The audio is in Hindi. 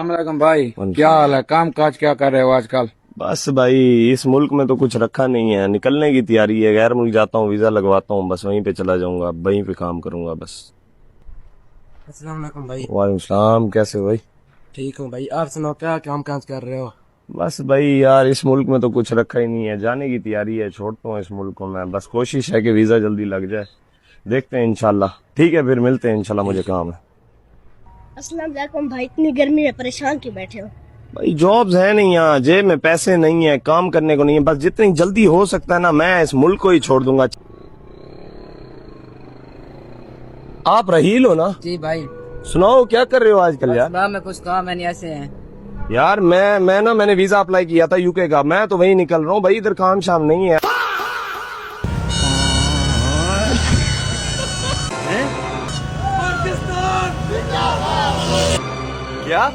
अस्सलामुअलैकुम भाई, क्या हाल है? काम काज क्या कर रहे हो आजकल? बस भाई इस मुल्क में तो कुछ रखा नहीं है, निकलने की तैयारी है। गैर मुल्क जाता हूँ, वीजा लगवाता हूँ, बस वहीं पे चला जाऊंगा, वहीं पे काम करूंगा बस। अस्सलाम वालेकुम भाई। वालेकुम सलाम, कैसे हो भाई? ठीक हूँ भाई, आप सुनाओ क्या काम काज कर रहे हो? बस भाई यार इस मुल्क में तो कुछ रखा ही नहीं है, जाने की तैयारी है, छोड़ता हूँ इस मुल्क को मैं। बस कोशिश है कि वीजा जल्दी लग जाए, देखते हैं इंशाल्लाह। ठीक है फिर मिलते हैं इंशाल्लाह, मुझे काम है। अस्सलाम वालेकुम भाई, इतनी गर्मी में परेशान क्यों बैठे हो? भाई जॉब्स है नहीं यहाँ, जेब में पैसे नहीं है, काम करने को नहीं है। बस जितनी जल्दी हो सकता है ना, मैं इस मुल्क को ही छोड़ दूंगा। आप रहील हो ना? जी भाई। सुनाओ क्या कर रहे हो आजकल यार? सुबह में कुछ काम है नहीं, ऐसे हैं। यार मैंने वीजा अप्लाई किया था यूके का, मैं तो वही निकल रहा हूँ भाई, इधर काम शाम नहीं है। क्या